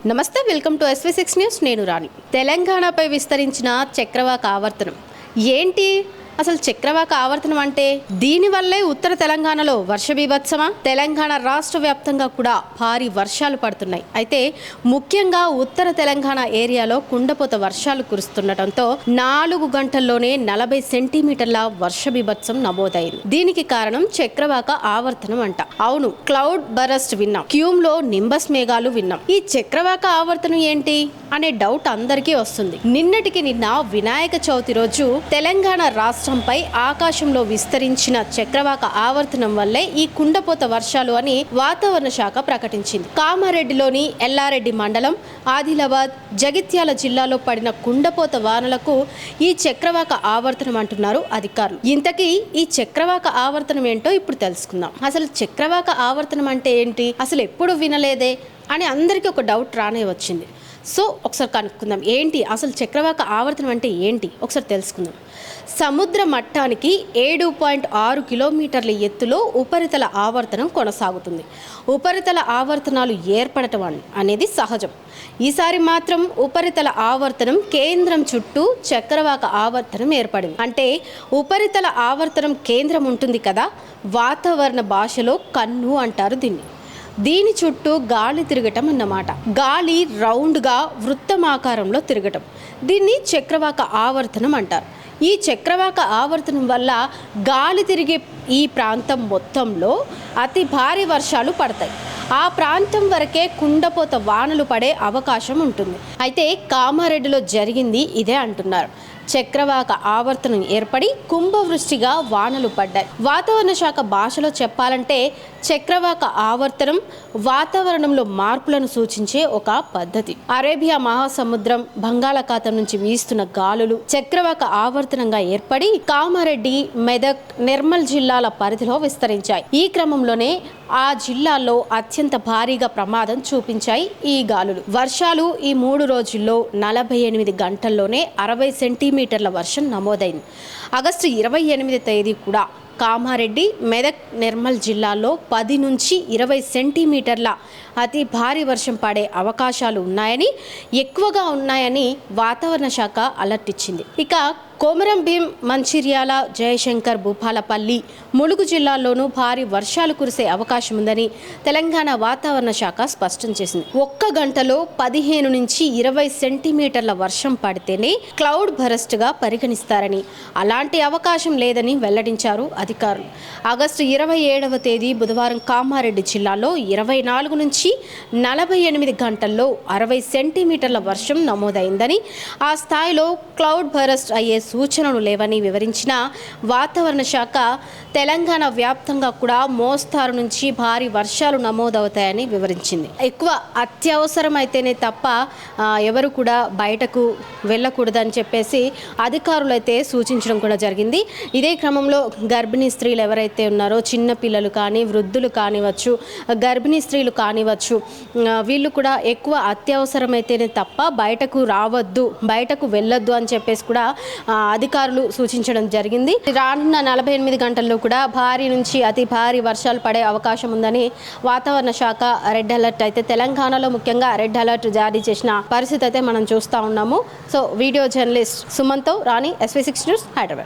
నమస్తే, welcome to SV6 news. నేను రాణి. తెలంగాణపై విస్తరించిన చక్రవాక ఆవర్తనం ఏంటి? అసలు చక్రవాక ఆవర్తనం అంటే దీనివల్లే ఉత్తర తెలంగాణలో వర్ష బీభత్సమా? తెలంగాణ రాష్ట్ర వ్యాప్తంగా కూడా భారీ వర్షాలు పడుతున్నాయి. అయితే ముఖ్యంగా ఉత్తర తెలంగాణ ఏరియాలో కుండపోత వర్షాలు కురుస్తుండటంతో 4 గంటల్లోనే 40 సెంటీమీటర్ల వర్ష బీభత్సం నమోదైంది. దీనికి కారణం చక్రవాక ఆవర్తనం అంట. అవును, క్లౌడ్ బరస్ట్ విన్నాం, క్యూమ్ లో నింబస్ మేఘాలు విన్నాం. ఈ చక్రవాక ఆవర్తనం ఏంటి అనే డౌట్ అందరికీ వస్తుంది. నిన్నటికి నిన్న వినాయక చవితి రోజు తెలంగాణ రాష్ట్రంపై ఆకాశంలో విస్తరించిన చక్రవాక ఆవర్తనం వల్లే ఈ కుండపోత వర్షాలు అని వాతావరణ శాఖ ప్రకటించింది. కామారెడ్డిలోని ఎల్లారెడ్డి మండలం, ఆదిలాబాద్, జగిత్యాల జిల్లాలో పడిన కుండపోత వానలకు ఈ చక్రవాక ఆవర్తనం అంటున్నారు అధికారులు. ఇంతకీ ఈ చక్రవాక ఆవర్తనం ఏంటో ఇప్పుడు తెలుసుకుందాం. అసలు చక్రవాక ఆవర్తనం అంటే ఏంటి, అసలు ఎప్పుడు వినలేదే అని అందరికీ ఒక డౌట్ రానే వచ్చింది. సో ఒకసారి కనుక్కుందాం, ఏంటి అసలు చక్రవాక ఆవర్తనం అంటే ఏంటి ఒకసారి తెలుసుకుందాం. సముద్ర మట్టానికి 7.6 కిలోమీటర్ల ఎత్తులో ఉపరితల ఆవర్తనం కొనసాగుతుంది. ఉపరితల ఆవర్తనాలు ఏర్పడటం అనేది సహజం. ఈసారి మాత్రం ఉపరితల ఆవర్తనం కేంద్రం చుట్టూ చక్రవాక ఆవర్తనం ఏర్పడింది. అంటే ఉపరితల ఆవర్తనం కేంద్రం ఉంటుంది కదా, వాతావరణ భాషలో కన్ను అంటారు దీని చుట్టూ గాలి తిరగటం అన్నమాట. గాలి రౌండ్గా వృత్తమాకారంలో తిరగటం, దీన్ని చక్రవాక ఆవర్తనం అంటారు. ఈ చక్రవాక ఆవర్తనం వల్ల గాలి తిరిగే ఈ ప్రాంతం మొత్తంలో అతి భారీ వర్షాలు పడతాయి. ఆ ప్రాంతం వరకే కుండపోత వానలు పడే అవకాశం ఉంటుంది. అయితే కామారెడ్డిలో జరిగింది ఇదే అంటున్నారు. చక్రవాక ఆవర్తనం ఏర్పడి కుంభవృష్టిగా వానలు పడ్డాయి. వాతావరణ శాఖ భాషలో చెప్పాలంటే చక్రవాక ఆవర్తనం వాతావరణంలో మార్పులను సూచించే ఒక పద్ధతి. అరేబియా మహాసముద్రం, బంగాళాఖాతం నుంచి వీస్తున్న గాలులు చక్రవాక ఆవర్తనంగా ఏర్పడి కామారెడ్డి, మెదక్, నిర్మల్ జిల్లాల పరిధిలో విస్తరించాయి. ఈ క్రమంలోనే ఆ జిల్లాల్లో అత్యంత భారీగా ప్రమాదం చూపించాయి ఈ గాలులు. వర్షాలు ఈ 3 రోజుల్లో 48 గంటల్లోనే 60 సెంటీమీటర్ల వర్షం నమోదైంది. ఆగస్టు 28 తేదీ కూడా కామారెడ్డి, మెదక్, నిర్మల్ జిల్లాల్లో 10 నుంచి 20 సెంటీమీటర్ల అతి భారీ వర్షం పడే అవకాశాలు ఉన్నాయని, ఎక్కువగా ఉన్నాయని వాతావరణ శాఖ అలర్ట్ ఇచ్చింది. ఇక కొమరం భీం, మంచిర్యాల, జయశంకర్, భూపాలపల్లి, ములుగు జిల్లాల్లోనూ భారీ వర్షాలు కురిసే అవకాశం ఉందని తెలంగాణ వాతావరణ శాఖ స్పష్టం చేసింది. 1 గంటలో 15 నుంచి 20 సెంటీమీటర్ల వర్షం పడితేనే క్లౌడ్ బరస్ట్గా పరిగణిస్తారని, అలాంటి అవకాశం లేదని వెల్లడించారు అధికారులు. ఆగస్టు 27వ తేదీ బుధవారం కామారెడ్డి జిల్లాలో 24 నుంచి 48 గంటల్లో 60 సెంటీమీటర్ల వర్షం నమోదైందని, ఆ స్థాయిలో క్లౌడ్ బరస్ట్ అయ్యే సూచనలు లేవని వివరించిన వాతావరణ శాఖ తెలంగాణ వ్యాప్తంగా కూడా మోస్తారు నుంచి భారీ వర్షాలు నమోదవుతాయని వివరించింది. ఎక్కువ అత్యవసరం అయితేనే తప్ప ఎవరు కూడా బయటకు వెళ్ళకూడదని చెప్పేసి అధికారులు అయితే సూచించడం కూడా జరిగింది. ఇదే క్రమంలో గర్భిణీ స్త్రీలు ఎవరైతే ఉన్నారో, చిన్న పిల్లలు కానీ, వృద్ధులు కానివచ్చు, గర్భిణీ స్త్రీలు కానివచ్చు, వీళ్ళు కూడా ఎక్కువ అత్యవసరమైతేనే తప్ప బయటకు రావద్దు, బయటకు వెళ్ళొద్దు అని చెప్పేసి కూడా అధికారులు సూచించడం జరిగింది. రానున్న 48 గంటల్లో కూడా భారీ నుంచి అతి భారీ వర్షాలు పడే అవకాశం ఉందని వాతావరణ శాఖ రెడ్ అలర్ట్ అయితే తెలంగాణలో ముఖ్యంగా రెడ్ అలర్ట్ జారీ చేసిన పరిస్థితి అయితే మనం చూస్తూ ఉన్నాము. సో వీడియో జర్నలిస్ట్ సుమన్తో రాణి, SV6 న్యూస్, హైదరాబాద్.